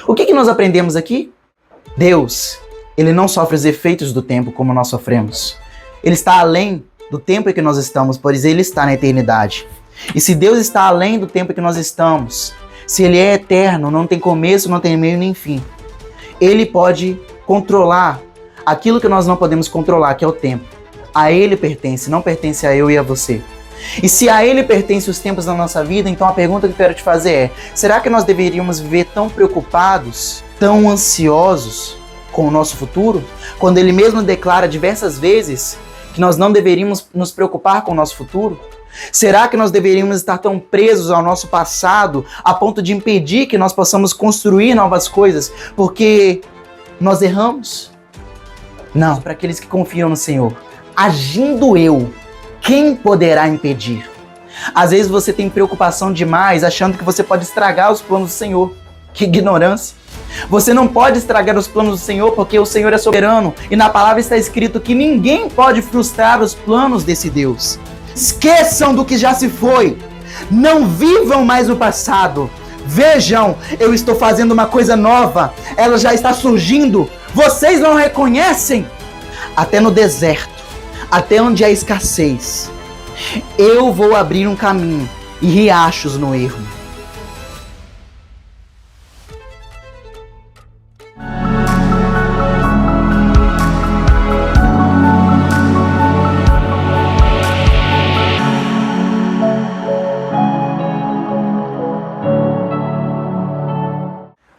O que nós aprendemos aqui? Deus, Ele não sofre os efeitos do tempo como nós sofremos. Ele está além do tempo em que nós estamos, pois Ele está na eternidade. E se Deus está além do tempo em que nós estamos, se Ele é eterno, não tem começo, não tem meio nem fim, Ele pode controlar aquilo que nós não podemos controlar, que é o tempo. A Ele pertence, não pertence a eu e a você. E se a Ele pertence os tempos da nossa vida, então a pergunta que eu quero te fazer é: será que nós deveríamos viver tão preocupados, tão ansiosos com o nosso futuro? Quando Ele mesmo declara diversas vezes que nós não deveríamos nos preocupar com o nosso futuro? Será que nós deveríamos estar tão presos ao nosso passado a ponto de impedir que nós possamos construir novas coisas porque nós erramos? Não, para aqueles que confiam no Senhor. Agindo eu, quem poderá impedir? Às vezes você tem preocupação demais, achando que você pode estragar os planos do Senhor. Que ignorância! Você não pode estragar os planos do Senhor porque o Senhor é soberano. E na palavra está escrito que ninguém pode frustrar os planos desse Deus. Esqueçam do que já se foi. Não vivam mais o passado. Vejam, eu estou fazendo uma coisa nova. Ela já está surgindo. Vocês não reconhecem? Até no deserto, até onde há escassez, eu vou abrir um caminho e riachos no ermo.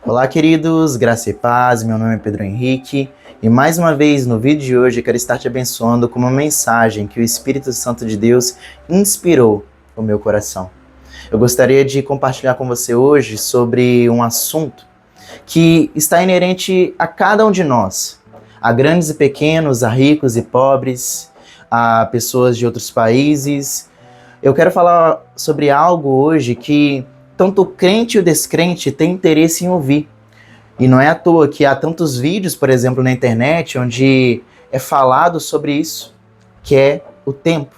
Olá, queridos, graça e paz, meu nome é Pedro Henrique e mais uma vez no vídeo de hoje eu quero estar te abençoando com uma mensagem que o Espírito Santo de Deus inspirou o meu coração. Eu gostaria de compartilhar com você hoje sobre um assunto que está inerente a cada um de nós, a grandes e pequenos, a ricos e pobres, a pessoas de outros países. Eu quero falar sobre algo hoje que tanto o crente e o descrente têm interesse em ouvir. E não é à toa que há tantos vídeos, por exemplo, na internet, onde é falado sobre isso, que é o tempo.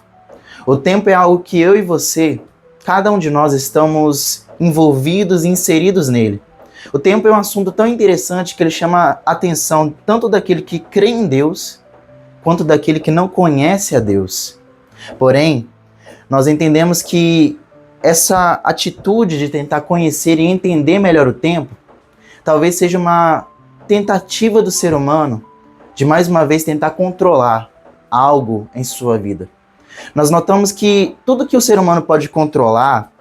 O tempo é algo que eu e você, cada um de nós, estamos envolvidos e inseridos nele. O tempo é um assunto tão interessante que ele chama a atenção tanto daquele que crê em Deus, quanto daquele que não conhece a Deus. Porém, nós entendemos que essa atitude de tentar conhecer e entender melhor o tempo talvez seja uma tentativa do ser humano de mais uma vez tentar controlar algo em sua vida. Nós notamos que tudo que o ser humano pode controlar,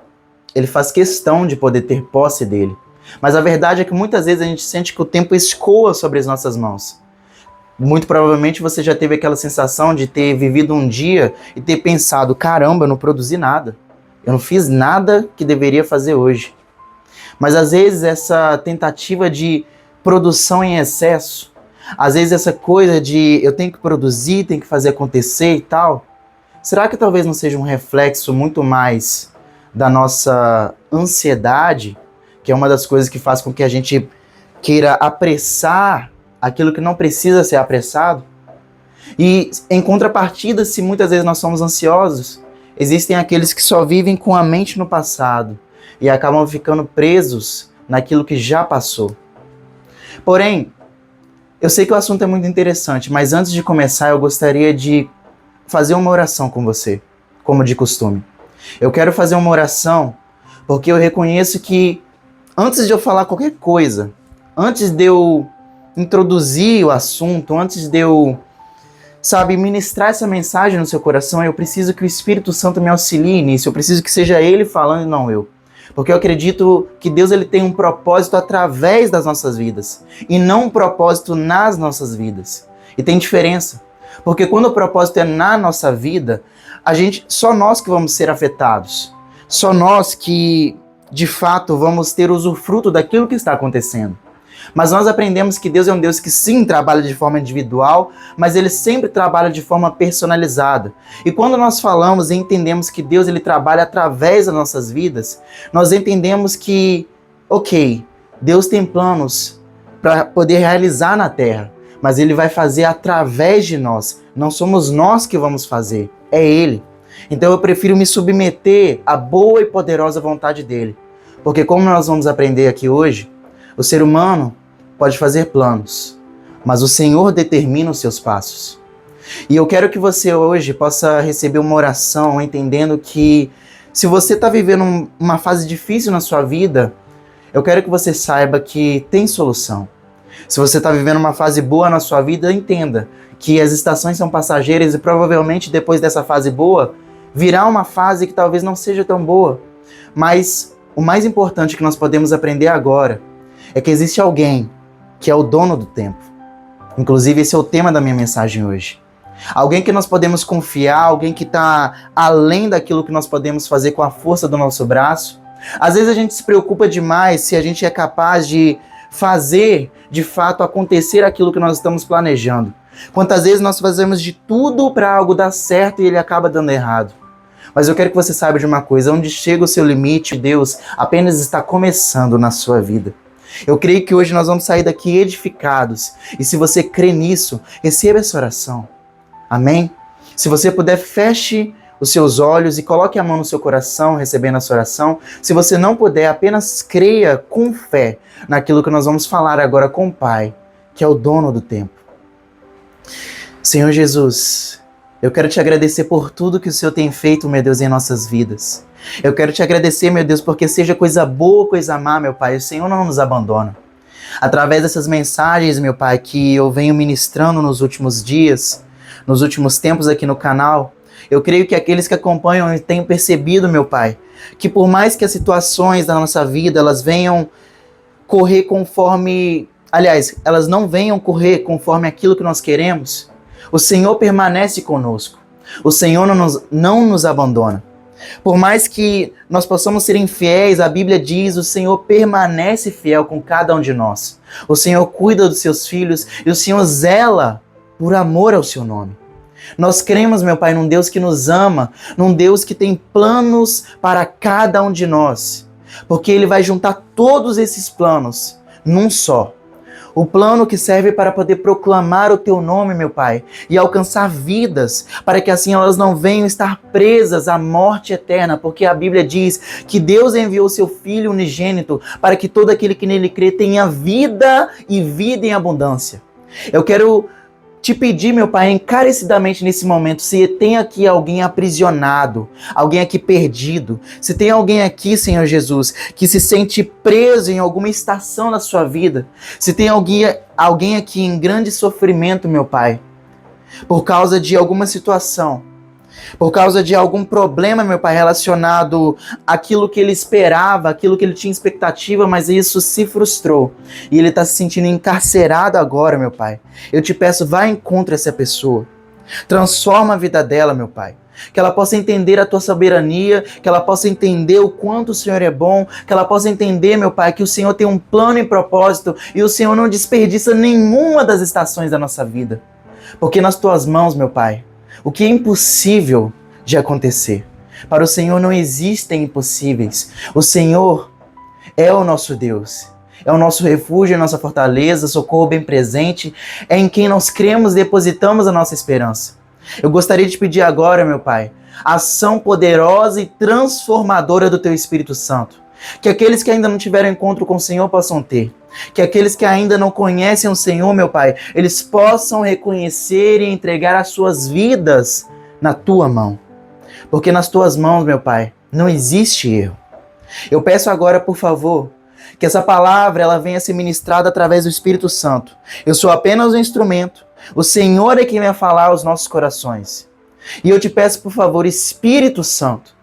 ele faz questão de poder ter posse dele. Mas a verdade é que muitas vezes a gente sente que o tempo escoa sobre as nossas mãos. Muito provavelmente você já teve aquela sensação de ter vivido um dia e ter pensado: caramba, eu não produzi nada. Eu não fiz nada que deveria fazer hoje. Mas às vezes essa tentativa de produção em excesso, às vezes essa coisa de eu tenho que produzir, tenho que fazer acontecer e tal, será que talvez não seja um reflexo muito mais da nossa ansiedade, que é uma das coisas que faz com que a gente queira apressar aquilo que não precisa ser apressado? E em contrapartida, se muitas vezes nós somos ansiosos, existem aqueles que só vivem com a mente no passado e acabam ficando presos naquilo que já passou. Porém, eu sei que o assunto é muito interessante, mas antes de começar eu gostaria de fazer uma oração com você, como de costume. Eu quero fazer uma oração porque eu reconheço que antes de eu falar qualquer coisa, antes de eu introduzir o assunto, antes de eu ministrar essa mensagem no seu coração, eu preciso que o Espírito Santo me auxilie nisso, eu preciso que seja Ele falando e não eu. Porque eu acredito que Deus ele tem um propósito através das nossas vidas, e não um propósito nas nossas vidas. E tem diferença, porque quando o propósito é na nossa vida, só nós que vamos ser afetados, só nós que, de fato, vamos ter usufruto daquilo que está acontecendo. Mas nós aprendemos que Deus é um Deus que sim trabalha de forma individual, mas Ele sempre trabalha de forma personalizada. E quando nós falamos e entendemos que Deus ele trabalha através das nossas vidas, nós entendemos que, ok, Deus tem planos para poder realizar na Terra, mas Ele vai fazer através de nós. Não somos nós que vamos fazer, é Ele. Então eu prefiro me submeter à boa e poderosa vontade dEle. Porque como nós vamos aprender aqui hoje, O ser humano pode fazer planos, mas o Senhor determina os seus passos. E eu quero que você hoje possa receber uma oração entendendo que se você está vivendo uma fase difícil na sua vida, eu quero que você saiba que tem solução. Se você está vivendo uma fase boa na sua vida, entenda que as estações são passageiras e provavelmente depois dessa fase boa, virá uma fase que talvez não seja tão boa. Mas o mais importante que nós podemos aprender agora é que existe alguém que é o dono do tempo. Inclusive, esse é o tema da minha mensagem hoje. Alguém que nós podemos confiar, alguém que está além daquilo que nós podemos fazer com a força do nosso braço. Às vezes a gente se preocupa demais se a gente é capaz de fazer, de fato, acontecer aquilo que nós estamos planejando. Quantas vezes nós fazemos de tudo para algo dar certo e ele acaba dando errado. Mas eu quero que você saiba de uma coisa, onde chega o seu limite, Deus apenas está começando na sua vida. Eu creio que hoje nós vamos sair daqui edificados. E se você crê nisso, receba essa oração. Amém? Se você puder, feche os seus olhos e coloque a mão no seu coração, recebendo essa oração. Se você não puder, apenas creia com fé naquilo que nós vamos falar agora com o Pai, que é o dono do tempo. Senhor Jesus, eu quero te agradecer por tudo que o Senhor tem feito, meu Deus, em nossas vidas. Eu quero te agradecer, meu Deus, porque seja coisa boa, coisa má, meu Pai, o Senhor não nos abandona. Através dessas mensagens, meu Pai, que eu venho ministrando nos últimos dias, nos últimos tempos aqui no canal, eu creio que aqueles que acompanham tenham percebido, meu Pai, que por mais que as situações da nossa vida, elas venham correr conforme... Aliás, elas não venham correr conforme aquilo que nós queremos, o Senhor permanece conosco. O Senhor não nos abandona. Por mais que nós possamos ser infiéis, a Bíblia diz, o Senhor permanece fiel com cada um de nós. O Senhor cuida dos seus filhos e o Senhor zela por amor ao seu nome. Nós cremos, meu Pai, num Deus que nos ama, num Deus que tem planos para cada um de nós, porque Ele vai juntar todos esses planos num só. O plano que serve para poder proclamar o Teu nome, meu Pai, e alcançar vidas, para que assim elas não venham estar presas à morte eterna, porque a Bíblia diz que Deus enviou Seu Filho unigênito para que todo aquele que nele crê tenha vida e vida em abundância. Eu quero te pedir, meu Pai, encarecidamente nesse momento, se tem aqui alguém aprisionado, alguém aqui perdido, se tem alguém aqui, Senhor Jesus, que se sente preso em alguma estação da sua vida, se tem alguém aqui em grande sofrimento, meu Pai, por causa de alguma situação, por causa de algum problema, meu Pai, relacionado àquilo que ele esperava, aquilo que ele tinha expectativa, mas isso se frustrou. E ele está se sentindo encarcerado agora, meu Pai. Eu te peço, vá e encontre essa pessoa. Transforma a vida dela, meu Pai. Que ela possa entender a Tua soberania, que ela possa entender o quanto o Senhor é bom, que ela possa entender, meu Pai, que o Senhor tem um plano e propósito e o Senhor não desperdiça nenhuma das estações da nossa vida. Porque nas Tuas mãos, meu Pai, o que é impossível de acontecer. Para o Senhor não existem impossíveis. O Senhor é o nosso Deus. É o nosso refúgio, a nossa fortaleza, socorro bem presente. É em quem nós cremos e depositamos a nossa esperança. Eu gostaria de pedir agora, meu Pai, a ação poderosa e transformadora do Teu Espírito Santo. Que aqueles que ainda não tiveram encontro com o Senhor possam ter. Que aqueles que ainda não conhecem o Senhor, meu Pai, eles possam reconhecer e entregar as suas vidas na Tua mão. Porque nas Tuas mãos, meu Pai, não existe erro. Eu peço agora, por favor, que essa palavra ela venha ser ministrada através do Espírito Santo. Eu sou apenas um instrumento. O Senhor é quem vai falar aos nossos corações. E eu te peço, por favor, Espírito Santo,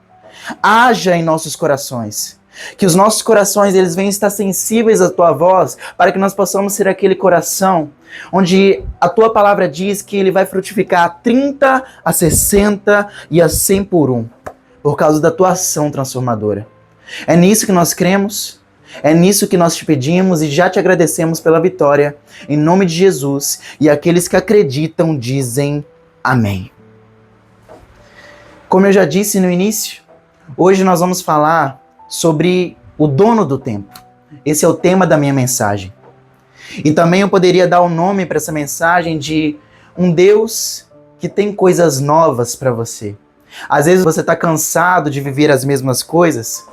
haja em nossos corações. Que os nossos corações eles venham estar sensíveis à Tua voz, para que nós possamos ser aquele coração onde a Tua palavra diz que ele vai frutificar a 30, a 60 e a 100 por um, por causa da Tua ação transformadora. É nisso que nós cremos, é nisso que nós te pedimos e já te agradecemos pela vitória, em nome de Jesus, e aqueles que acreditam dizem amém. Como eu já disse no início, hoje nós vamos falar sobre o dono do tempo. Esse é o tema da minha mensagem. E também eu poderia dar o nome para essa mensagem de um Deus que tem coisas novas para você. Às vezes você está cansado de viver as mesmas coisas.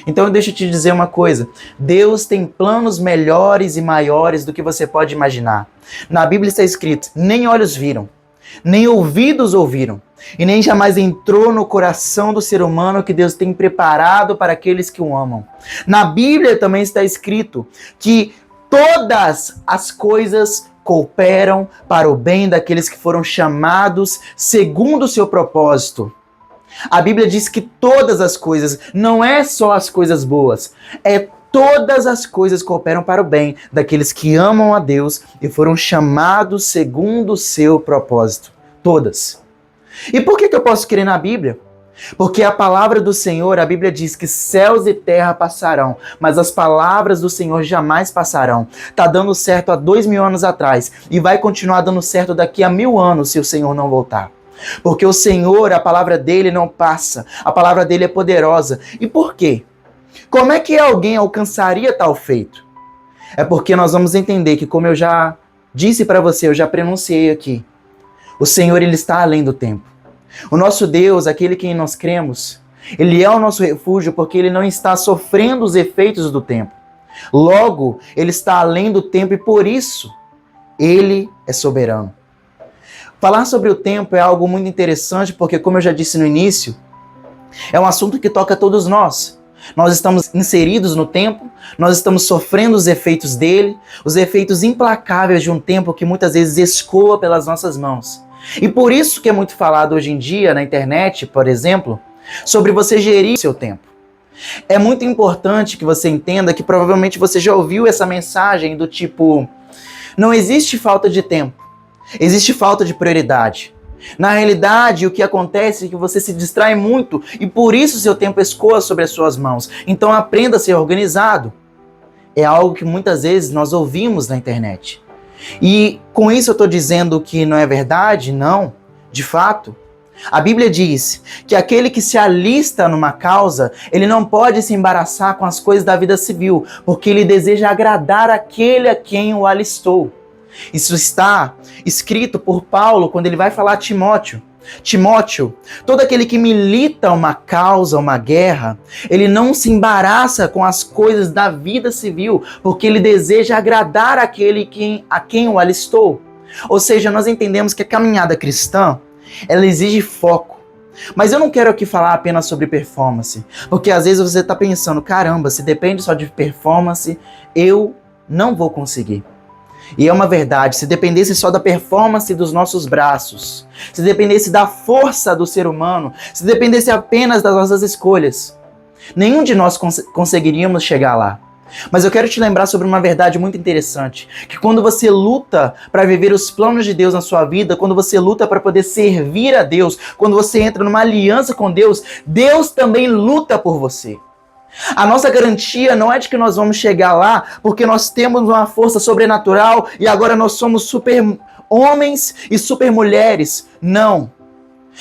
Então deixa eu te dizer uma coisa, Deus tem planos melhores e maiores do que você pode imaginar. Na Bíblia está escrito, nem olhos viram, nem ouvidos ouviram, e nem jamais entrou no coração do ser humano que Deus tem preparado para aqueles que o amam. Na Bíblia também está escrito que todas as coisas cooperam para o bem daqueles que foram chamados segundo o seu propósito. A Bíblia diz que todas as coisas, não é só as coisas boas, é todas as coisas cooperam para o bem daqueles que amam a Deus e foram chamados segundo o seu propósito. Todas. E por que eu posso crer na Bíblia? Porque a palavra do Senhor, a Bíblia diz que céus e terra passarão, mas as palavras do Senhor jamais passarão. Tá dando certo há 2000 anos atrás e vai continuar dando certo daqui a 1000 anos se o Senhor não voltar. Porque o Senhor, a palavra dele não passa, a palavra dele é poderosa. E por quê? Como é que alguém alcançaria tal feito? É porque nós vamos entender que, como eu já disse para você, eu já pronunciei aqui, o Senhor, ele está além do tempo. O nosso Deus, aquele em quem nós cremos, ele é o nosso refúgio porque ele não está sofrendo os efeitos do tempo. Logo, ele está além do tempo e por isso, ele é soberano. Falar sobre o tempo é algo muito interessante porque, como eu já disse no início, é um assunto que toca a todos nós. Nós estamos inseridos no tempo, nós estamos sofrendo os efeitos dele, os efeitos implacáveis de um tempo que muitas vezes escoa pelas nossas mãos. E por isso que é muito falado hoje em dia na internet, por exemplo, sobre você gerir o seu tempo. É muito importante que você entenda que provavelmente você já ouviu essa mensagem do tipo, não existe falta de tempo, existe falta de prioridade. Na realidade, o que acontece é que você se distrai muito e por isso seu tempo escoa sobre as suas mãos. Então aprenda a ser organizado. É algo que muitas vezes nós ouvimos na internet. E com isso eu estou dizendo que não é verdade? Não, de fato. A Bíblia diz que aquele que se alista numa causa, ele não pode se embaraçar com as coisas da vida civil, porque ele deseja agradar aquele a quem o alistou. Isso está escrito por Paulo quando ele vai falar a Timóteo. Timóteo, todo aquele que milita uma causa, uma guerra, ele não se embaraça com as coisas da vida civil, porque ele deseja agradar aquele a quem o alistou. Ou seja, nós entendemos que a caminhada cristã, ela exige foco. Mas eu não quero aqui falar apenas sobre performance, porque às vezes você está pensando, caramba, se depende só de performance, eu não vou conseguir. E é uma verdade, se dependesse só da performance dos nossos braços, se dependesse da força do ser humano, se dependesse apenas das nossas escolhas, nenhum de nós conseguiríamos chegar lá. Mas eu quero te lembrar sobre uma verdade muito interessante, que quando você luta para viver os planos de Deus na sua vida, quando você luta para poder servir a Deus, quando você entra numa aliança com Deus, Deus também luta por você. A nossa garantia não é de que nós vamos chegar lá porque nós temos uma força sobrenatural e agora nós somos super homens e super mulheres. Não.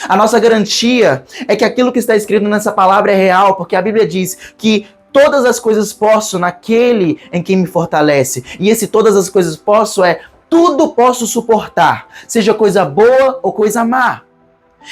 A nossa garantia é que aquilo que está escrito nessa palavra é real, porque a Bíblia diz que todas as coisas posso naquele em quem me fortalece. E esse todas as coisas posso é tudo posso suportar, seja coisa boa ou coisa má.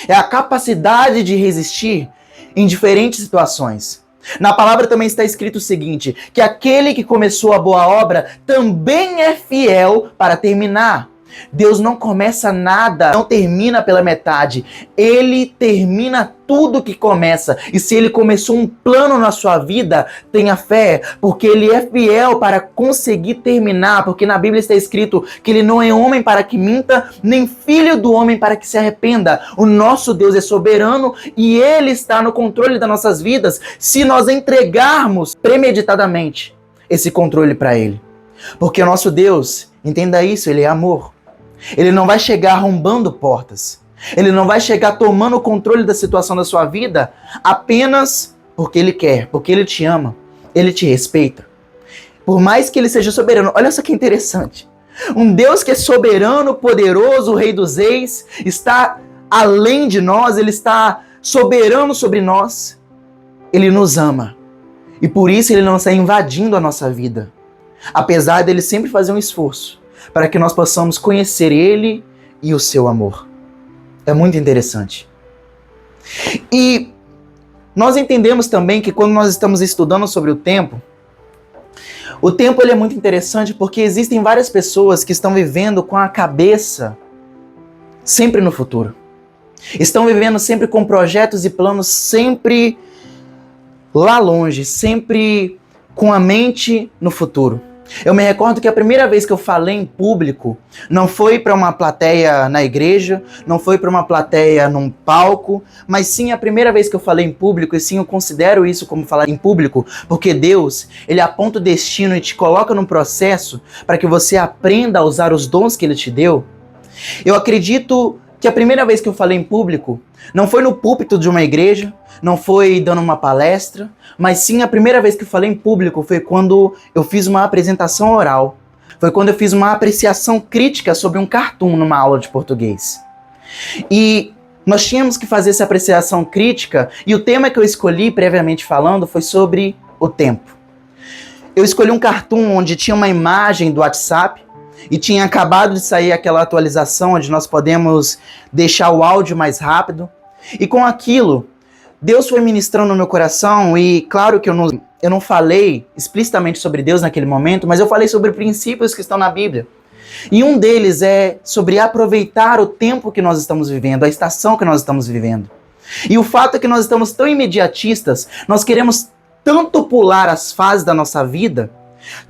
É a capacidade de resistir em diferentes situações. Na palavra também está escrito o seguinte, que aquele que começou a boa obra também é fiel para terminar. Deus não começa nada, não termina pela metade. Ele termina tudo que começa. E se ele começou um plano na sua vida, tenha fé, porque ele é fiel para conseguir terminar. Porque na Bíblia está escrito que ele não é homem para que minta, nem filho do homem para que se arrependa. O nosso Deus é soberano e ele está no controle das nossas vidas se nós entregarmos premeditadamente esse controle para ele. Porque o nosso Deus, entenda isso, ele é amor. Ele não vai chegar arrombando portas. Ele não vai chegar tomando o controle da situação da sua vida apenas porque ele quer, porque ele te ama, ele te respeita. Por mais que ele seja soberano, olha só que interessante. Um Deus que é soberano, poderoso, o Rei dos Reis, está além de nós, ele está soberano sobre nós. Ele nos ama. E por isso ele não está invadindo a nossa vida. Apesar dele sempre fazer um esforço para que nós possamos conhecer ele e o seu amor. É muito interessante. E nós entendemos também que quando nós estamos estudando sobre o tempo ele é muito interessante porque existem várias pessoas que estão vivendo com a cabeça sempre no futuro. Estão vivendo sempre com projetos e planos sempre lá longe, sempre com a mente no futuro. Eu me recordo que a primeira vez que eu falei em público não foi para uma plateia na igreja, não foi para uma plateia num palco, mas sim a primeira vez que eu falei em público, e sim eu considero isso como falar em público, porque Deus, Ele aponta o destino e te coloca num processo para que você aprenda a usar os dons que Ele te deu. Eu acredito que a primeira vez que eu falei em público não foi no púlpito de uma igreja, não foi dando uma palestra, mas sim a primeira vez que eu falei em público foi quando eu fiz uma apresentação oral. Foi quando eu fiz uma apreciação crítica sobre um cartoon numa aula de português. E nós tínhamos que fazer essa apreciação crítica e o tema que eu escolhi, previamente falando, foi sobre o tempo. Eu escolhi um cartoon onde tinha uma imagem do WhatsApp e tinha acabado de sair aquela atualização onde nós podemos deixar o áudio mais rápido. E com aquilo, Deus foi ministrando no meu coração e claro que eu não falei explicitamente sobre Deus naquele momento, mas eu falei sobre princípios que estão na Bíblia. E um deles é sobre aproveitar o tempo que nós estamos vivendo, a estação que nós estamos vivendo. E o fato é que nós estamos tão imediatistas, nós queremos tanto pular as fases da nossa vida,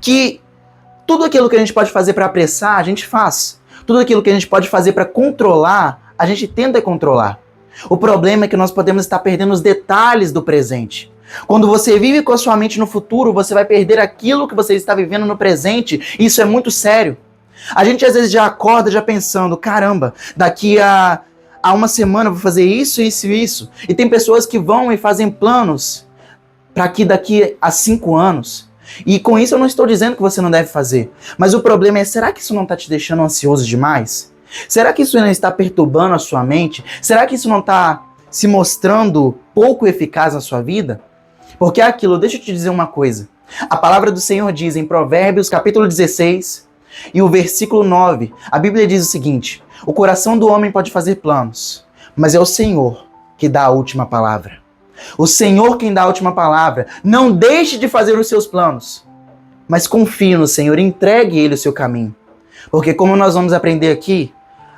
que tudo aquilo que a gente pode fazer para apressar, a gente faz. Tudo aquilo que a gente pode fazer para controlar, a gente tenta controlar. O problema é que nós podemos estar perdendo os detalhes do presente. Quando você vive com a sua mente no futuro, você vai perder aquilo que você está vivendo no presente. Isso é muito sério. A gente às vezes já acorda já pensando, caramba, daqui a uma semana eu vou fazer isso, isso e isso. E tem pessoas que vão e fazem planos para que daqui a 5 anos. E com isso eu não estou dizendo que você não deve fazer. Mas o problema é, será que isso não está te deixando ansioso demais? Será que isso não está perturbando a sua mente? Será que isso não está se mostrando pouco eficaz na sua vida? Porque é aquilo, deixa eu te dizer uma coisa. A palavra do Senhor diz em Provérbios, capítulo 16, e o versículo 9, a Bíblia diz o seguinte: o coração do homem pode fazer planos, mas é o Senhor que dá a última palavra. O Senhor quem dá a última palavra. Não deixe de fazer os seus planos, mas confie no Senhor, entregue Ele o seu caminho. Porque como nós vamos aprender aqui,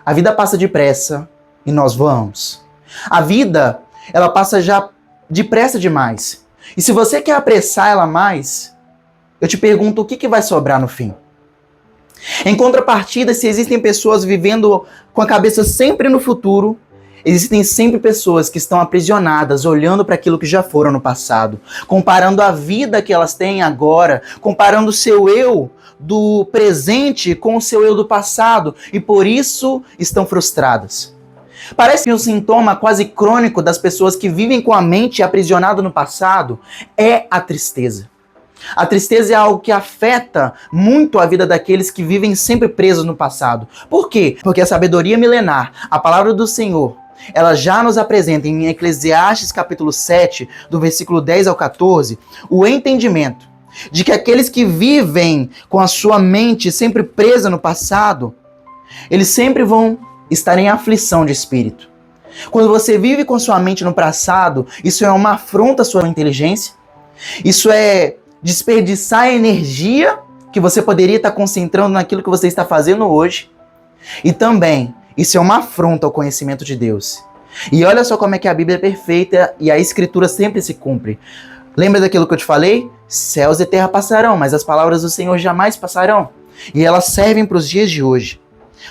a vida passa depressa e nós voamos. A vida, ela passa já depressa demais. E se você quer apressar ela mais, eu te pergunto o que vai sobrar no fim? Em contrapartida, se existem pessoas vivendo com a cabeça sempre no futuro, existem sempre pessoas que estão aprisionadas, olhando para aquilo que já foram no passado, comparando a vida que elas têm agora, comparando o seu eu do presente com o seu eu do passado, e por isso estão frustradas. Parece que um sintoma quase crônico das pessoas que vivem com a mente aprisionada no passado é a tristeza. A tristeza é algo que afeta muito a vida daqueles que vivem sempre presos no passado. Por quê? Porque a sabedoria milenar, a palavra do Senhor, ela já nos apresenta em Eclesiastes capítulo 7, do versículo 10 ao 14, o entendimento de que aqueles que vivem com a sua mente sempre presa no passado, eles sempre vão estar em aflição de espírito. Quando você vive com sua mente no passado, isso é uma afronta à sua inteligência, isso é desperdiçar a energia que você poderia estar concentrando naquilo que você está fazendo hoje, e também isso é uma afronta ao conhecimento de Deus. E olha só como é que a Bíblia é perfeita e a Escritura sempre se cumpre. Lembra daquilo que eu te falei? Céus e terra passarão, mas as palavras do Senhor jamais passarão. E elas servem para os dias de hoje.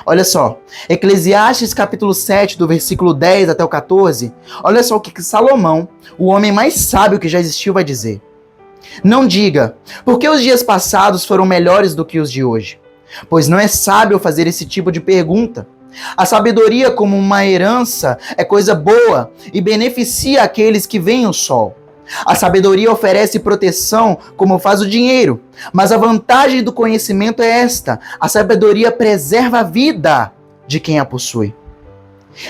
Olha só, Eclesiastes capítulo 7, do versículo 10 até o 14, olha só o que Salomão, o homem mais sábio que já existiu, vai dizer. Não diga, porque os dias passados foram melhores do que os de hoje, pois não é sábio fazer esse tipo de pergunta. A sabedoria como uma herança é coisa boa e beneficia aqueles que veem o sol. A sabedoria oferece proteção como faz o dinheiro, mas a vantagem do conhecimento é esta: a sabedoria preserva a vida de quem a possui.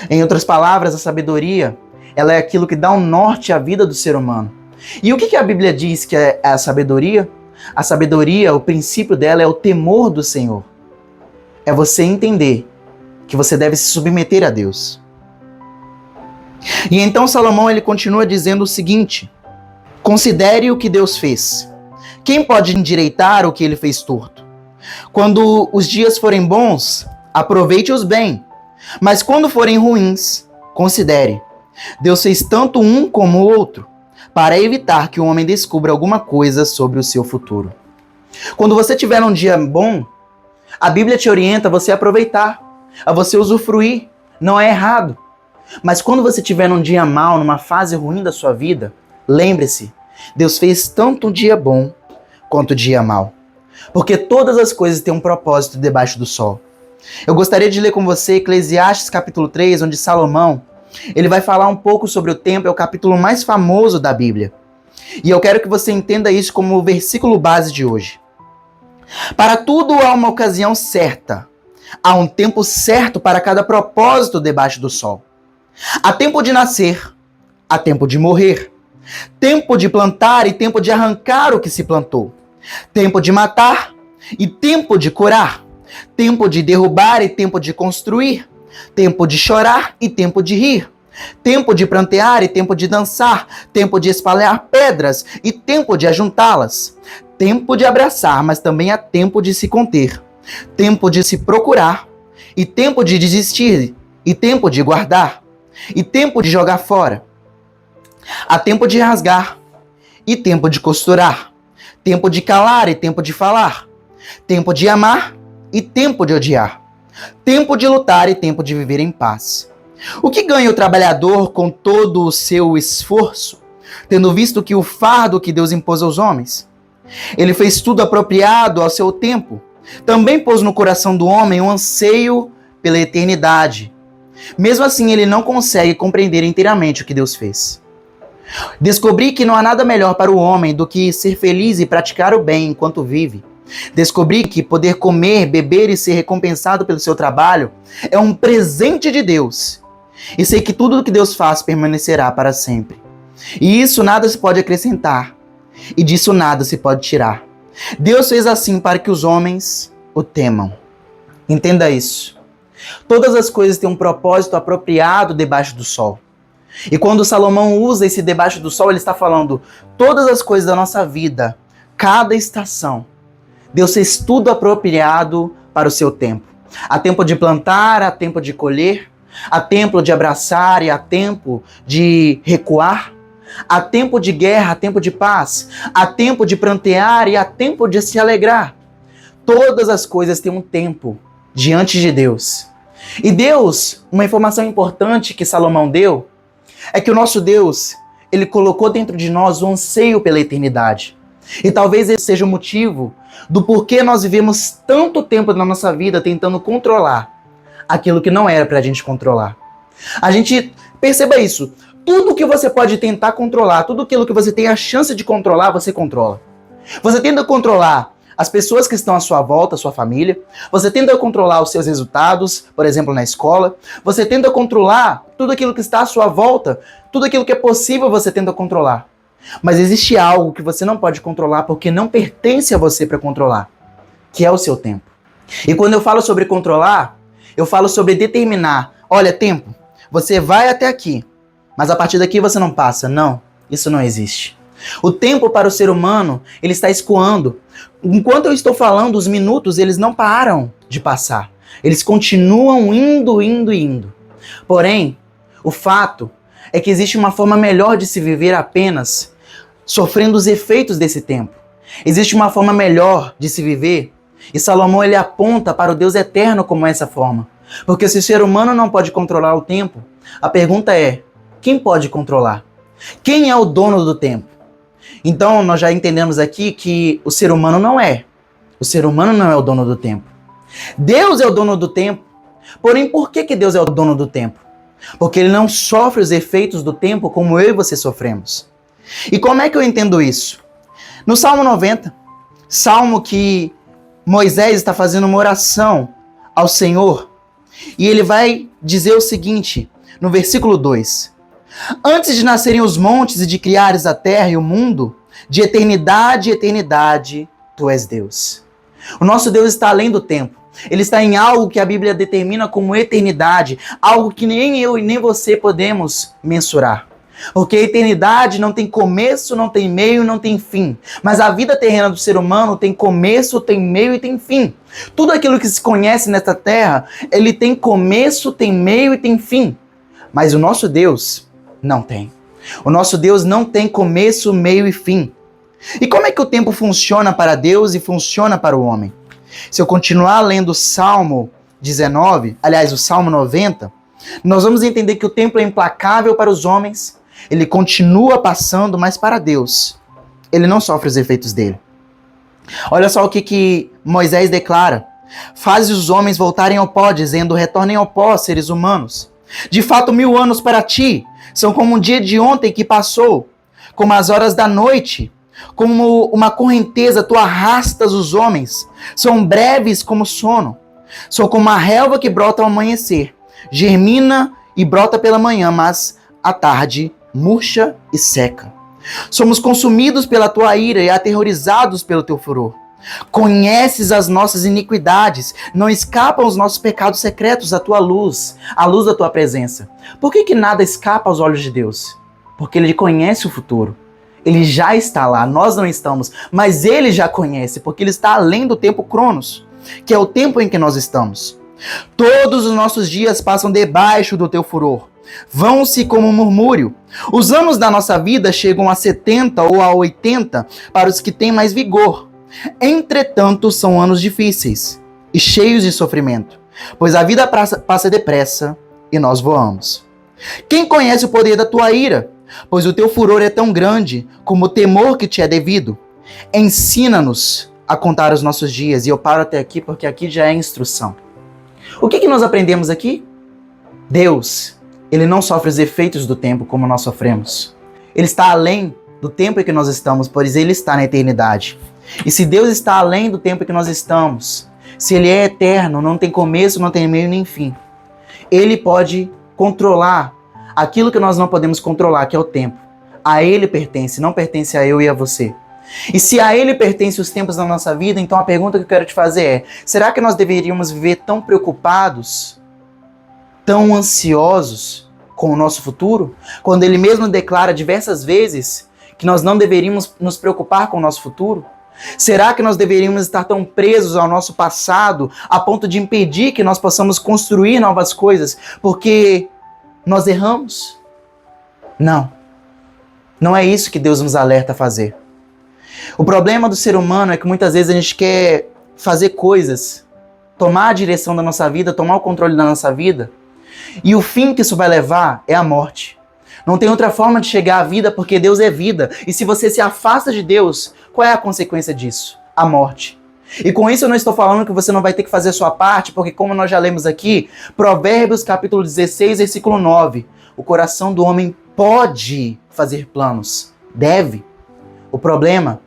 Em outras palavras, a sabedoria, ela é aquilo que dá um norte à vida do ser humano. E o que a Bíblia diz que é a sabedoria? A sabedoria, o princípio dela é o temor do Senhor. É você entender que você deve se submeter a Deus. E então Salomão ele continua dizendo o seguinte: considere o que Deus fez. Quem pode endireitar o que ele fez torto? Quando os dias forem bons, aproveite-os bem. Mas quando forem ruins, considere. Deus fez tanto um como o outro, para evitar que o homem descubra alguma coisa sobre o seu futuro. Quando você tiver um dia bom, a Bíblia te orienta a você aproveitar, a você usufruir. Não é errado. Mas quando você tiver um dia mal, numa fase ruim da sua vida, lembre-se, Deus fez tanto um dia bom quanto um dia mal. Porque todas as coisas têm um propósito debaixo do sol. Eu gostaria de ler com você Eclesiastes capítulo 3, onde Salomão ele vai falar um pouco sobre o tempo, é o capítulo mais famoso da Bíblia. E eu quero que você entenda isso como o versículo base de hoje. Para tudo há uma ocasião certa. Há um tempo certo para cada propósito debaixo do sol. Há tempo de nascer, há tempo de morrer. Tempo de plantar e tempo de arrancar o que se plantou. Tempo de matar e tempo de curar. Tempo de derrubar e tempo de construir. Tempo de chorar e tempo de rir. Tempo de prantear e tempo de dançar. Tempo de espalhar pedras e tempo de ajuntá-las. Tempo de abraçar, mas também há tempo de se conter. Tempo de se procurar e tempo de desistir. E tempo de guardar e tempo de jogar fora. Há tempo de rasgar e tempo de costurar. Tempo de calar e tempo de falar. Tempo de amar e tempo de odiar. Tempo de lutar e tempo de viver em paz. O que ganha o trabalhador com todo o seu esforço, tendo visto que o fardo que Deus impôs aos homens? Ele fez tudo apropriado ao seu tempo. Também pôs no coração do homem um anseio pela eternidade. Mesmo assim, ele não consegue compreender inteiramente o que Deus fez. Descobri que não há nada melhor para o homem do que ser feliz e praticar o bem enquanto vive. Descobri que poder comer, beber e ser recompensado pelo seu trabalho é um presente de Deus. E sei que tudo o que Deus faz permanecerá para sempre. E isso nada se pode acrescentar. E disso nada se pode tirar. Deus fez assim para que os homens o temam. Entenda isso. Todas as coisas têm um propósito apropriado debaixo do sol. E quando Salomão usa esse debaixo do sol, ele está falando todas as coisas da nossa vida, cada estação. Deus fez tudo apropriado para o seu tempo. Há tempo de plantar, há tempo de colher, há tempo de abraçar e há tempo de recuar. Há tempo de guerra, há tempo de paz. Há tempo de prantear e há tempo de se alegrar. Todas as coisas têm um tempo diante de Deus. E Deus, uma informação importante que Salomão deu, é que o nosso Deus, ele colocou dentro de nós um anseio pela eternidade. E talvez esse seja o motivo do porquê nós vivemos tanto tempo na nossa vida tentando controlar aquilo que não era pra gente controlar. A gente perceba isso. Tudo que você pode tentar controlar, tudo aquilo que você tem a chance de controlar, você controla. Você tenta controlar as pessoas que estão à sua volta, a sua família. Você tenta controlar os seus resultados, por exemplo, na escola. Você tenta controlar tudo aquilo que está à sua volta, tudo aquilo que é possível você tenta controlar. Mas existe algo que você não pode controlar porque não pertence a você para controlar, que é o seu tempo. E quando eu falo sobre controlar, eu falo sobre determinar. Olha, tempo, você vai até aqui, mas a partir daqui você não passa. Não, isso não existe. O tempo para o ser humano, ele está escoando. Enquanto eu estou falando, os minutos, eles não param de passar. Eles continuam indo. Porém, o fato é que existe uma forma melhor de se viver apenas sofrendo os efeitos desse tempo. Existe uma forma melhor de se viver e Salomão ele aponta para o Deus eterno como essa forma. Porque se o ser humano não pode controlar o tempo, a pergunta é, quem pode controlar? Quem é o dono do tempo? Então, nós já entendemos aqui que o ser humano não é. O ser humano não é o dono do tempo. Deus é o dono do tempo. Porém, por que Deus é o dono do tempo? Porque ele não sofre os efeitos do tempo como eu e você sofremos. E como é que eu entendo isso? No Salmo 90, salmo que Moisés está fazendo uma oração ao Senhor, e ele vai dizer o seguinte, no versículo 2: antes de nascerem os montes e de criares a terra e o mundo, de eternidade, tu és Deus. O nosso Deus está além do tempo. Ele está em algo que a Bíblia determina como eternidade, algo que nem eu e nem você podemos mensurar. Porque a eternidade não tem começo, não tem meio, não tem fim. Mas a vida terrena do ser humano tem começo, tem meio e tem fim. Tudo aquilo que se conhece nesta terra, ele tem começo, tem meio e tem fim. Mas o nosso Deus não tem. O nosso Deus não tem começo, meio e fim. E como é que o tempo funciona para Deus e funciona para o homem? Se eu continuar lendo o Salmo 19, aliás, o Salmo 90, nós vamos entender que o tempo é implacável para os homens, ele continua passando, mas para Deus, ele não sofre os efeitos dele. Olha só o que Moisés declara. Faz os homens voltarem ao pó, dizendo, retornem ao pó, seres humanos. De fato, 1000 anos para ti são como um dia de ontem que passou, como as horas da noite, como uma correnteza, tu arrastas os homens. São breves como sono. São como a relva que brota ao amanhecer. Germina e brota pela manhã, mas à tarde murcha e seca. Somos consumidos pela tua ira e aterrorizados pelo teu furor. Conheces as nossas iniquidades, não escapam os nossos pecados secretos à tua luz, à luz da tua presença. Por que nada escapa aos olhos de Deus? Porque Ele conhece o futuro. Ele já está lá, nós não estamos, mas Ele já conhece, porque Ele está além do tempo Cronos, que é o tempo em que nós estamos. Todos os nossos dias passam debaixo do teu furor, vão-se como um murmúrio. Os anos da nossa vida chegam a 70 ou a 80 para os que têm mais vigor. Entretanto, são anos difíceis e cheios de sofrimento, pois a vida passa depressa e nós voamos. Quem conhece o poder da tua ira? Pois o teu furor é tão grande como o temor que te é devido. Ensina-nos a contar os nossos dias. E eu paro até aqui porque aqui já é instrução. O que nós aprendemos aqui? Deus, Ele não sofre os efeitos do tempo como nós sofremos. Ele está além do tempo em que nós estamos, pois Ele está na eternidade. E se Deus está além do tempo em que nós estamos, se Ele é eterno, não tem começo, não tem meio nem fim, Ele pode controlar aquilo que nós não podemos controlar, que é o tempo. A Ele pertence, não pertence a eu e a você. E se a Ele pertence os tempos da nossa vida, então a pergunta que eu quero te fazer é, será que nós deveríamos viver tão preocupados, tão ansiosos com o nosso futuro? Quando Ele mesmo declara diversas vezes que nós não deveríamos nos preocupar com o nosso futuro? Será que nós deveríamos estar tão presos ao nosso passado a ponto de impedir que nós possamos construir novas coisas porque nós erramos? Não. Não é isso que Deus nos alerta a fazer. O problema do ser humano é que muitas vezes a gente quer fazer coisas, tomar a direção da nossa vida, tomar o controle da nossa vida, e o fim que isso vai levar é a morte. Não tem outra forma de chegar à vida porque Deus é vida. E se você se afasta de Deus, qual é a consequência disso? A morte. E com isso eu não estou falando que você não vai ter que fazer a sua parte, porque como nós já lemos aqui, Provérbios capítulo 16, versículo 9, o coração do homem pode fazer planos, deve. O problema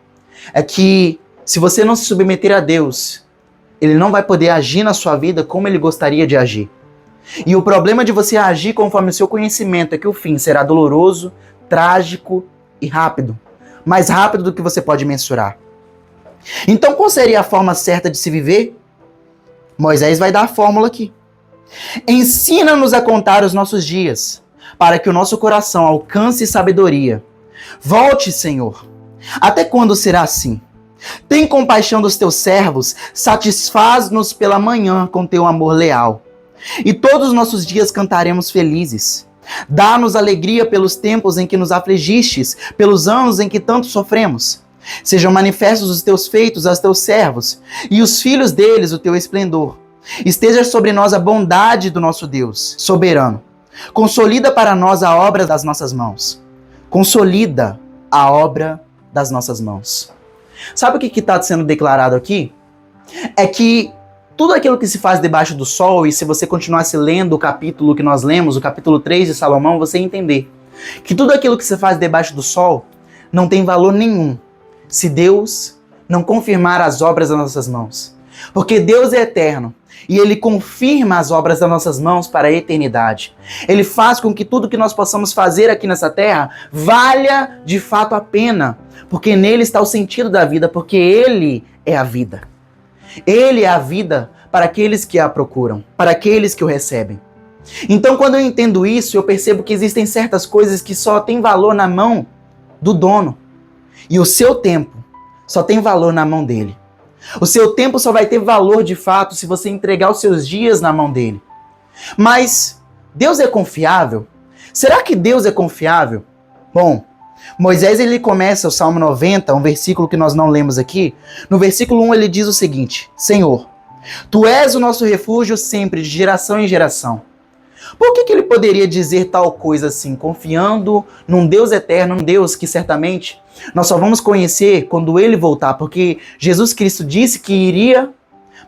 é que se você não se submeter a Deus, Ele não vai poder agir na sua vida como Ele gostaria de agir. E o problema de você agir conforme o seu conhecimento é que o fim será doloroso, trágico e rápido. Mais rápido do que você pode mensurar. Então, qual seria a forma certa de se viver? Moisés vai dar a fórmula aqui. Ensina-nos a contar os nossos dias, para que o nosso coração alcance sabedoria. Volte, Senhor. Até quando será assim? Tem compaixão dos teus servos, satisfaz-nos pela manhã com teu amor leal. E todos os nossos dias cantaremos felizes. Dá-nos alegria pelos tempos em que nos afligistes, pelos anos em que tanto sofremos. Sejam manifestos os teus feitos aos teus servos, e os filhos deles o teu esplendor. Esteja sobre nós a bondade do nosso Deus, soberano. Consolida para nós a obra das nossas mãos. Consolida a obra das nossas mãos. Sabe o que está sendo declarado aqui? É que tudo aquilo que se faz debaixo do sol, e se você continuasse lendo o capítulo que nós lemos, o capítulo 3 de Salomão, você ia entender que tudo aquilo que se faz debaixo do sol não tem valor nenhum se Deus não confirmar as obras das nossas mãos. Porque Deus é eterno e Ele confirma as obras das nossas mãos para a eternidade. Ele faz com que tudo que nós possamos fazer aqui nessa terra valha de fato a pena, porque nele está o sentido da vida, porque Ele é a vida. Ele é a vida para aqueles que a procuram, para aqueles que o recebem. Então, quando eu entendo isso, eu percebo que existem certas coisas que só têm valor na mão do dono. E o seu tempo só tem valor na mão dele. O seu tempo só vai ter valor de fato se você entregar os seus dias na mão dele. Mas Deus é confiável? Será que Deus é confiável? Bom, Moisés ele começa o Salmo 90, um versículo que nós não lemos aqui. No versículo 1 ele diz o seguinte: Senhor, Tu és o nosso refúgio sempre, de geração em geração. Por que ele poderia dizer tal coisa assim, confiando num Deus eterno, um Deus que certamente nós só vamos conhecer quando ele voltar? Porque Jesus Cristo disse que iria,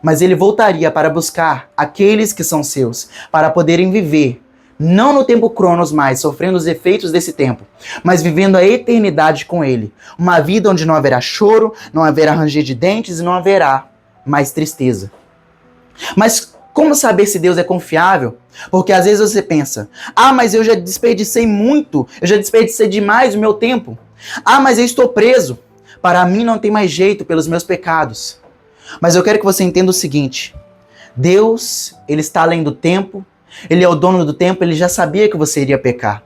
mas ele voltaria para buscar aqueles que são seus, para poderem viver, não no tempo Cronos mais, sofrendo os efeitos desse tempo, mas vivendo a eternidade com ele. Uma vida onde não haverá choro, não haverá ranger de dentes e não haverá mais tristeza. Mas como saber se Deus é confiável? Porque às vezes você pensa, mas eu já desperdicei muito, eu já desperdicei demais o meu tempo. Mas eu estou preso, para mim não tem mais jeito pelos meus pecados. Mas eu quero que você entenda o seguinte: Deus, ele está além do tempo, ele é o dono do tempo, ele já sabia que você iria pecar.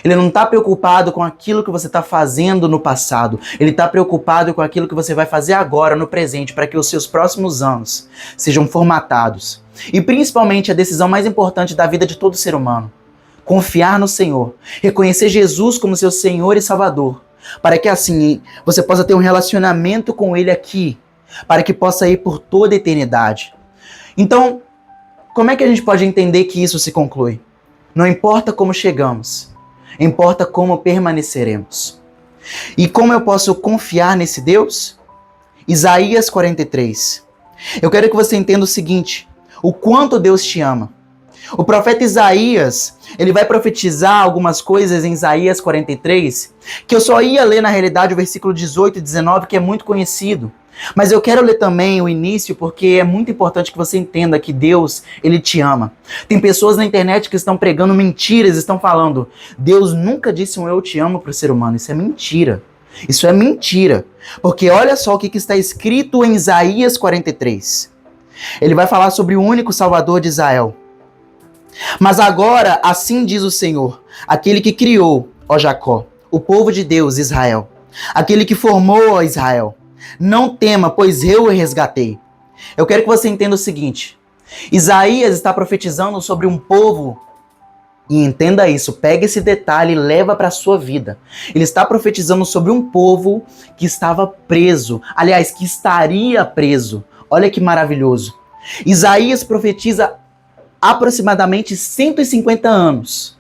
Ele não está preocupado com aquilo que você está fazendo no passado. Ele está preocupado com aquilo que você vai fazer agora, no presente, para que os seus próximos anos sejam formatados. E principalmente a decisão mais importante da vida de todo ser humano: confiar no Senhor, reconhecer Jesus como seu Senhor e Salvador, para que assim você possa ter um relacionamento com Ele aqui, para que possa ir por toda a eternidade. Então, como é que a gente pode entender que isso se conclui? Não importa como chegamos, importa como permaneceremos. E como eu posso confiar nesse Deus? Isaías 43. Eu quero que você entenda o seguinte: o quanto Deus te ama. O profeta Isaías, ele vai profetizar algumas coisas em Isaías 43, que eu só ia ler na realidade o versículo 18 e 19, que é muito conhecido. Mas eu quero ler também o início, porque é muito importante que você entenda que Deus, ele te ama. Tem pessoas na internet que estão pregando mentiras, estão falando: Deus nunca disse um eu te amo para o ser humano. Isso é mentira. Isso é mentira. Porque olha só o que está escrito em Isaías 43. Ele vai falar sobre o único Salvador de Israel. Mas agora, assim diz o Senhor, aquele que criou, ó Jacó, o povo de Deus, Israel, aquele que formou, ó Israel. Não tema, pois eu o resgatei. Eu quero que você entenda o seguinte: Isaías está profetizando sobre um povo, e entenda isso, pega esse detalhe e leva para a sua vida. Ele está profetizando sobre um povo que estava preso, aliás, que estaria preso. Olha que maravilhoso. Isaías profetiza aproximadamente 150 anos.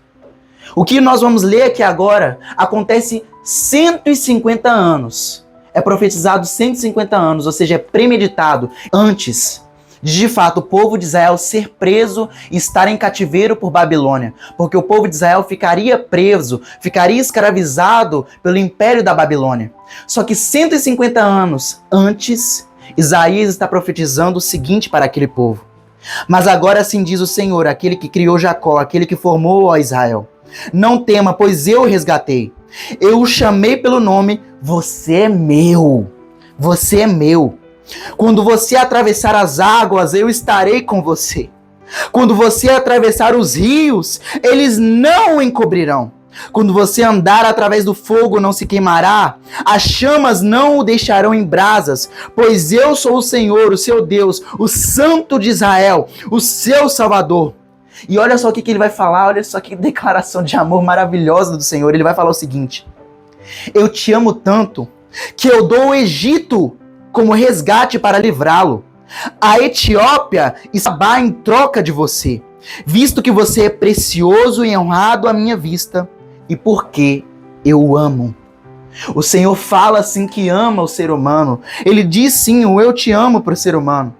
O que nós vamos ler aqui agora acontece 150 anos. É profetizado 150 anos, ou seja, é premeditado antes de fato o povo de Israel ser preso e estar em cativeiro por Babilônia. Porque o povo de Israel ficaria preso, ficaria escravizado pelo império da Babilônia. Só que 150 anos antes, Isaías está profetizando o seguinte para aquele povo: mas agora assim diz o Senhor, aquele que criou Jacó, aquele que formou, ó Israel: não tema, pois eu o resgatei. Eu o chamei pelo nome, você é meu. Você é meu. Quando você atravessar as águas, eu estarei com você. Quando você atravessar os rios, eles não o encobrirão. Quando você andar através do fogo, não se queimará. As chamas não o deixarão em brasas. Pois eu sou o Senhor, o seu Deus, o Santo de Israel, o seu Salvador. E olha só o que ele vai falar, olha só que declaração de amor maravilhosa do Senhor. Ele vai falar o seguinte: eu te amo tanto que eu dou o Egito como resgate para livrá-lo. A Etiópia está em troca de você, visto que você é precioso e honrado à minha vista, e porque eu o amo. O Senhor fala assim que ama o ser humano. Ele diz sim, o eu te amo para o ser humano.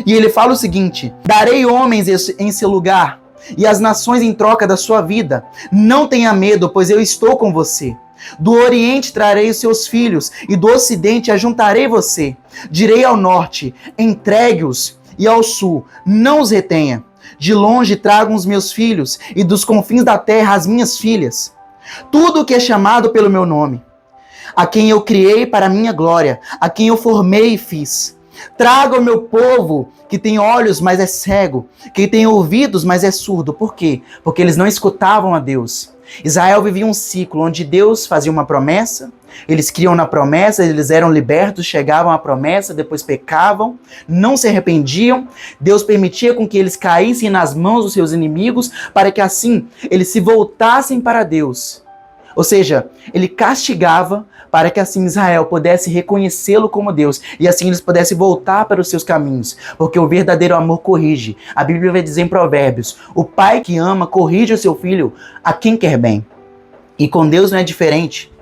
E ele fala o seguinte: darei homens em seu lugar e as nações em troca da sua vida. Não tenha medo, pois eu estou com você. Do Oriente trarei os seus filhos, e do Ocidente ajuntarei você. Direi ao Norte, entregue-os, e ao Sul, não os retenha. De longe tragam os meus filhos, e dos confins da terra as minhas filhas. Tudo o que é chamado pelo meu nome, a quem eu criei para a minha glória, a quem eu formei e fiz. Traga o meu povo que tem olhos, mas é cego, que tem ouvidos, mas é surdo. Por quê? Porque eles não escutavam a Deus. Israel vivia um ciclo onde Deus fazia uma promessa, eles criam na promessa, eles eram libertos, chegavam à promessa, depois pecavam, não se arrependiam. Deus permitia com que eles caíssem nas mãos dos seus inimigos, para que assim eles se voltassem para Deus. Ou seja, ele castigava para que assim Israel pudesse reconhecê-lo como Deus e assim eles pudessem voltar para os seus caminhos, porque o verdadeiro amor corrige. A Bíblia vai dizer em Provérbios: o pai que ama corrige o seu filho a quem quer bem. E com Deus não é diferente.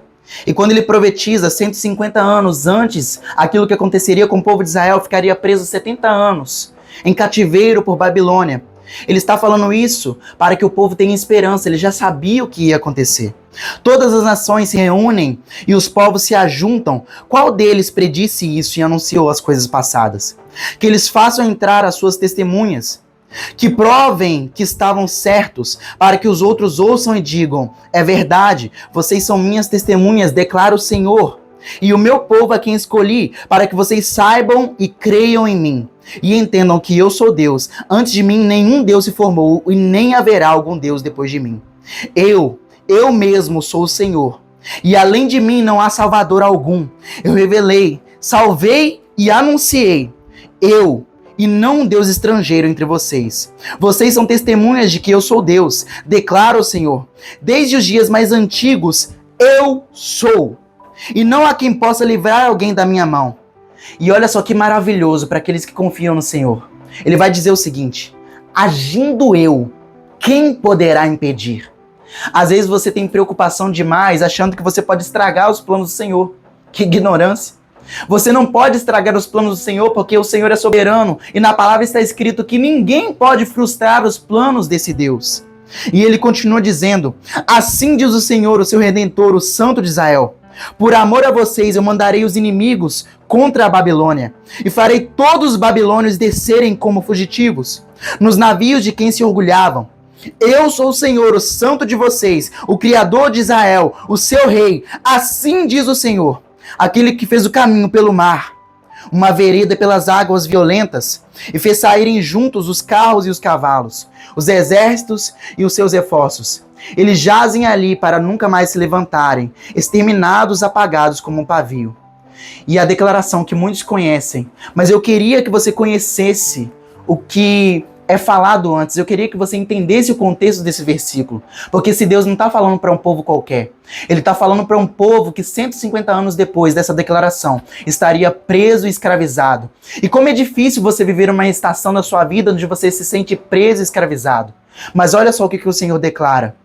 E quando ele profetiza 150 anos antes, aquilo que aconteceria com o povo de Israel ficaria preso 70 anos em cativeiro por Babilônia. Ele está falando isso para que o povo tenha esperança, ele já sabia o que ia acontecer. Todas as nações se reúnem e os povos se ajuntam. Qual deles predisse isso e anunciou as coisas passadas? Que eles façam entrar as suas testemunhas, que provem que estavam certos, para que os outros ouçam e digam: é verdade, vocês são minhas testemunhas, declara o Senhor, e o meu povo a quem escolhi, para que vocês saibam e creiam em mim, e entendam que eu sou Deus. Antes de mim nenhum Deus se formou, e nem haverá algum Deus depois de mim. Eu mesmo sou o Senhor, e além de mim não há Salvador algum. Eu revelei, salvei e anunciei, eu, e não um Deus estrangeiro entre vocês. Vocês são testemunhas de que eu sou Deus, declara o Senhor. Desde os dias mais antigos, eu sou, e não há quem possa livrar alguém da minha mão. E olha só que maravilhoso para aqueles que confiam no Senhor. Ele vai dizer o seguinte: agindo eu, quem poderá impedir? Às vezes você tem preocupação demais, achando que você pode estragar os planos do Senhor. Que ignorância! Você não pode estragar os planos do Senhor, porque o Senhor é soberano, e na palavra está escrito que ninguém pode frustrar os planos desse Deus. E ele continua dizendo: assim diz o Senhor, o seu Redentor, o Santo de Israel: por amor a vocês eu mandarei os inimigos contra a Babilônia, e farei todos os babilônios descerem como fugitivos, nos navios de quem se orgulhavam. Eu sou o Senhor, o Santo de vocês, o Criador de Israel, o seu Rei. Assim diz o Senhor, aquele que fez o caminho pelo mar, uma vereda pelas águas violentas, e fez saírem juntos os carros e os cavalos, os exércitos e os seus reforços. Eles jazem ali para nunca mais se levantarem, exterminados, apagados como um pavio. E a declaração que muitos conhecem, mas eu queria que você conhecesse o que é falado antes. Eu queria que você entendesse o contexto desse versículo, porque esse Deus não está falando para um povo qualquer. Ele está falando para um povo que 150 anos depois dessa declaração estaria preso e escravizado. E como é difícil você viver uma estação da sua vida onde você se sente preso e escravizado. Mas olha só o que o Senhor declara: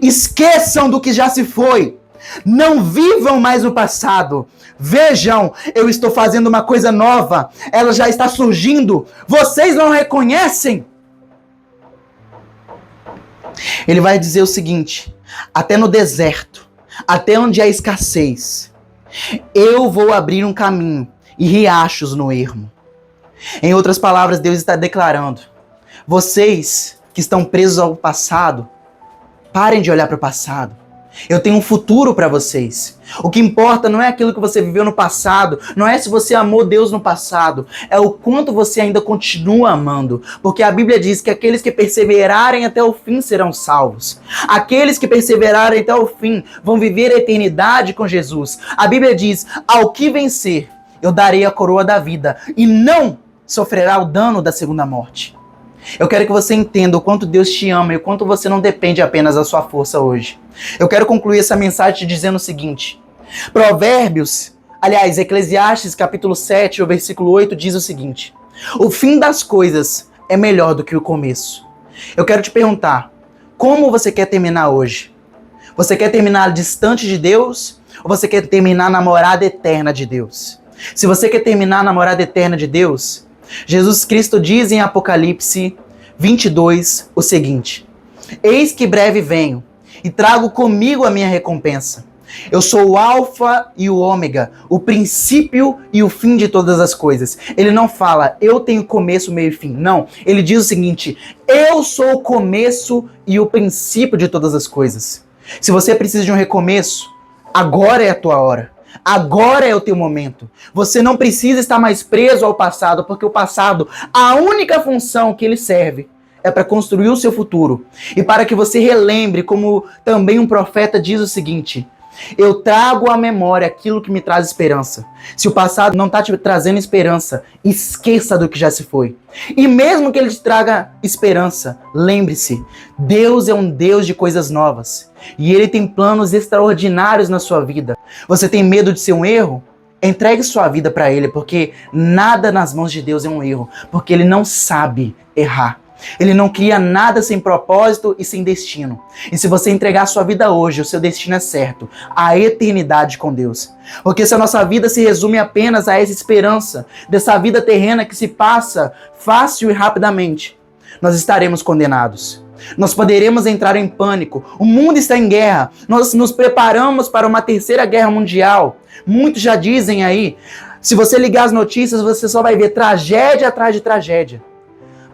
esqueçam do que já se foi, não vivam mais o passado. Vejam, eu estou fazendo uma coisa nova, ela já está surgindo, vocês não reconhecem? Ele vai dizer o seguinte: até no deserto, até onde há escassez, eu vou abrir um caminho e riachos no ermo. Em outras palavras, Deus está declarando: vocês que estão presos ao passado, parem de olhar para o passado. Eu tenho um futuro para vocês. O que importa não é aquilo que você viveu no passado, não é se você amou Deus no passado, é o quanto você ainda continua amando. Porque a Bíblia diz que aqueles que perseverarem até o fim serão salvos. Aqueles que perseverarem até o fim vão viver a eternidade com Jesus. A Bíblia diz: ao que vencer, eu darei a coroa da vida e não sofrerá o dano da segunda morte. Eu quero que você entenda o quanto Deus te ama e o quanto você não depende apenas da sua força hoje. Eu quero concluir essa mensagem te dizendo o seguinte: Eclesiastes capítulo 7, o versículo 8 diz o seguinte: o fim das coisas é melhor do que o começo. Eu quero te perguntar, como você quer terminar hoje? Você quer terminar distante de Deus ou você quer terminar na morada eterna de Deus? Se você quer terminar na morada eterna de Deus, Jesus Cristo diz em Apocalipse 22 o seguinte: eis que breve venho e trago comigo a minha recompensa. Eu sou o Alfa e o Ômega, o princípio e o fim de todas as coisas. Ele não fala, eu tenho começo, meio e fim. Não, ele diz o seguinte: eu sou o começo e o princípio de todas as coisas. Se você precisa de um recomeço, agora é a tua hora. Agora é o teu momento. Você não precisa estar mais preso ao passado, porque o passado, a única função que ele serve é para construir o seu futuro. E para que você relembre, como também um profeta diz o seguinte: eu trago à memória aquilo que me traz esperança. Se o passado não está te trazendo esperança, esqueça do que já se foi. E mesmo que ele te traga esperança, lembre-se, Deus é um Deus de coisas novas. E Ele tem planos extraordinários na sua vida. Você tem medo de ser um erro? Entregue sua vida para Ele, porque nada nas mãos de Deus é um erro. Porque Ele não sabe errar. Ele não cria nada sem propósito e sem destino. E se você entregar a sua vida hoje, o seu destino é certo, a eternidade com Deus. Porque se a nossa vida se resume apenas a essa esperança, dessa vida terrena que se passa fácil e rapidamente, nós estaremos condenados. Nós poderemos entrar em pânico. O mundo está em guerra. Nós nos preparamos para uma terceira guerra mundial. Muitos já dizem aí, se você ligar as notícias, você só vai ver tragédia atrás de tragédia.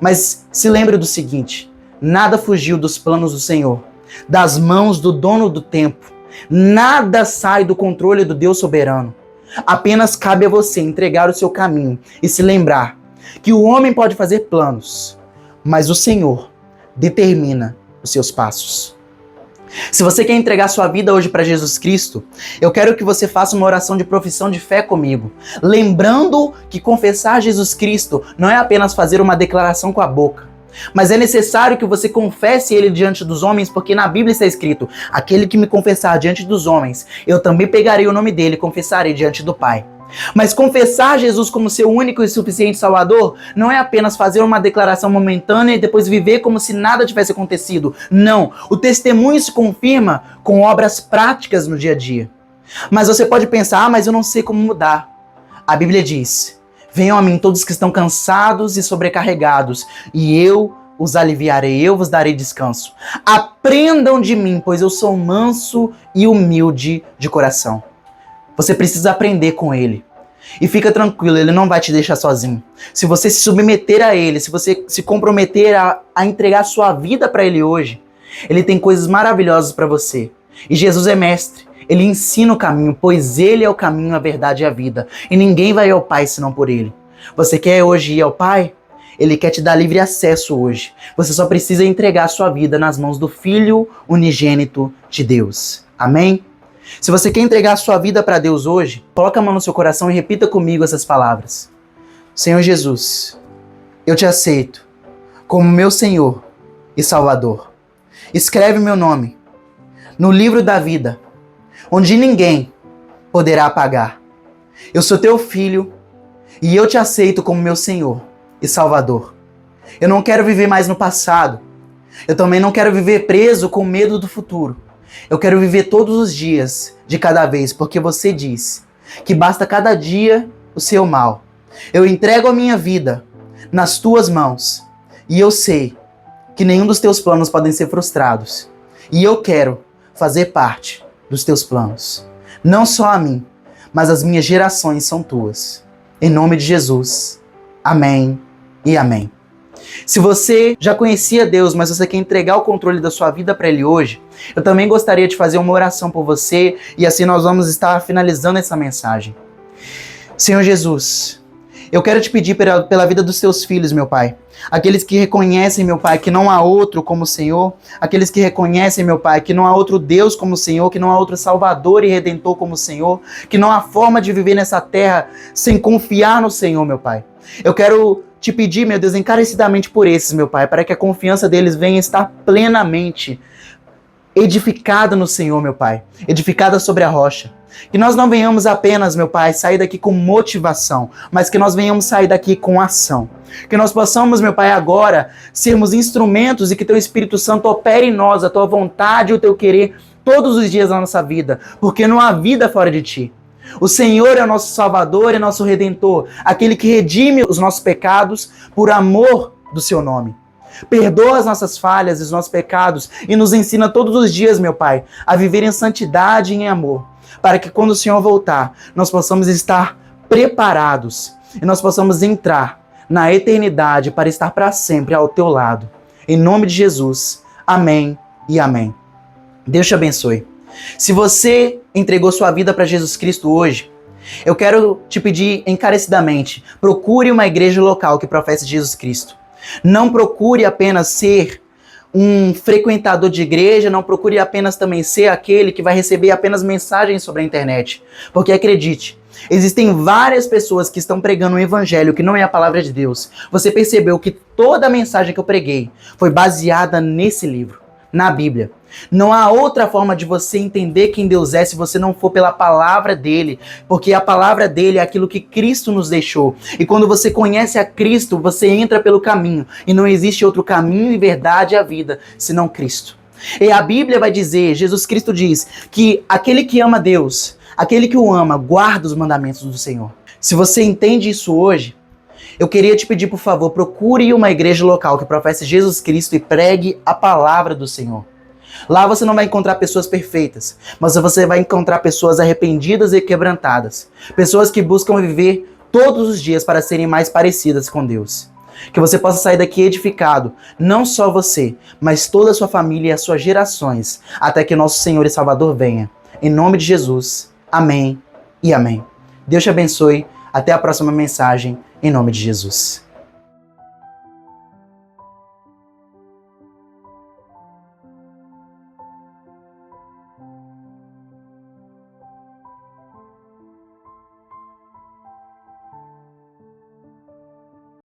Mas se lembre do seguinte: nada fugiu dos planos do Senhor, das mãos do dono do tempo. Nada sai do controle do Deus soberano. Apenas cabe a você entregar o seu caminho e se lembrar que o homem pode fazer planos, mas o Senhor determina os seus passos. Se você quer entregar sua vida hoje para Jesus Cristo, eu quero que você faça uma oração de profissão de fé comigo. Lembrando que confessar Jesus Cristo não é apenas fazer uma declaração com a boca, mas é necessário que você confesse Ele diante dos homens, porque na Bíblia está escrito: aquele que me confessar diante dos homens, eu também pegarei o nome dele e confessarei diante do Pai. Mas confessar Jesus como seu único e suficiente Salvador não é apenas fazer uma declaração momentânea e depois viver como se nada tivesse acontecido. Não, o testemunho se confirma com obras práticas no dia a dia. Mas você pode pensar: mas eu não sei como mudar. A Bíblia diz: venham a mim todos que estão cansados e sobrecarregados, e eu os aliviarei, eu vos darei descanso. Aprendam de mim, pois eu sou manso e humilde de coração. Você precisa aprender com Ele. E fica tranquilo, Ele não vai te deixar sozinho. Se você se submeter a Ele, se você se comprometer a entregar sua vida para Ele hoje, Ele tem coisas maravilhosas para você. E Jesus é mestre. Ele ensina o caminho, pois Ele é o caminho, a verdade e a vida. E ninguém vai ao Pai senão por Ele. Você quer hoje ir ao Pai? Ele quer te dar livre acesso hoje. Você só precisa entregar sua vida nas mãos do Filho unigênito de Deus. Amém? Se você quer entregar a sua vida para Deus hoje, coloca a mão no seu coração e repita comigo essas palavras. Senhor Jesus, eu te aceito como meu Senhor e Salvador. Escreve meu nome no livro da vida, onde ninguém poderá apagar. Eu sou teu filho e eu te aceito como meu Senhor e Salvador. Eu não quero viver mais no passado. Eu também não quero viver preso com medo do futuro. Eu quero viver todos os dias de cada vez, porque você diz que basta cada dia o seu mal. Eu entrego a minha vida nas tuas mãos e eu sei que nenhum dos teus planos podem ser frustrados. E eu quero fazer parte dos teus planos. Não só a mim, mas as minhas gerações são tuas. Em nome de Jesus. Amém e amém. Se você já conhecia Deus, mas você quer entregar o controle da sua vida para Ele hoje, eu também gostaria de fazer uma oração por você e assim nós vamos estar finalizando essa mensagem. Senhor Jesus, eu quero te pedir pela vida dos teus filhos, meu Pai. Aqueles que reconhecem, meu Pai, que não há outro como o Senhor. Aqueles que reconhecem, meu Pai, que não há outro Deus como o Senhor, que não há outro Salvador e Redentor como o Senhor, que não há forma de viver nessa terra sem confiar no Senhor, meu Pai. Eu quero te pedir, meu Deus, encarecidamente por esses, meu Pai, para que a confiança deles venha estar plenamente edificada no Senhor, meu Pai, edificada sobre a rocha. Que nós não venhamos apenas, meu Pai, sair daqui com motivação, mas que nós venhamos sair daqui com ação. Que nós possamos, meu Pai, agora sermos instrumentos e que Teu Espírito Santo opere em nós a Tua vontade e o Teu querer todos os dias da nossa vida, porque não há vida fora de Ti. O Senhor é o nosso Salvador, é nosso Redentor, aquele que redime os nossos pecados por amor do Seu nome. Perdoa as nossas falhas e os nossos pecados e nos ensina todos os dias, meu Pai, a viver em santidade e em amor, para que quando o Senhor voltar, nós possamos estar preparados e nós possamos entrar na eternidade para estar para sempre ao Teu lado. Em nome de Jesus, amém e amém. Deus te abençoe. Se você entregou sua vida para Jesus Cristo hoje, eu quero te pedir encarecidamente, procure uma igreja local que professe Jesus Cristo. Não procure apenas ser um frequentador de igreja, não procure apenas também ser aquele que vai receber apenas mensagens sobre a internet. Porque acredite, existem várias pessoas que estão pregando um evangelho que não é a palavra de Deus. Você percebeu que toda a mensagem que eu preguei foi baseada nesse livro, na Bíblia. Não há outra forma de você entender quem Deus é se você não for pela palavra dele, porque a palavra dele é aquilo que Cristo nos deixou. E quando você conhece a Cristo, você entra pelo caminho, e não existe outro caminho e verdade à vida senão Cristo. E a Bíblia vai dizer, Jesus Cristo diz, que aquele que ama Deus, aquele que o ama, guarda os mandamentos do Senhor. Se você entende isso hoje, eu queria te pedir, por favor, procure uma igreja local que professe Jesus Cristo e pregue a palavra do Senhor. Lá você não vai encontrar pessoas perfeitas, mas você vai encontrar pessoas arrependidas e quebrantadas. Pessoas que buscam viver todos os dias para serem mais parecidas com Deus. Que você possa sair daqui edificado, não só você, mas toda a sua família e as suas gerações, até que nosso Senhor e Salvador venha. Em nome de Jesus, amém e amém. Deus te abençoe. Até a próxima mensagem, em nome de Jesus.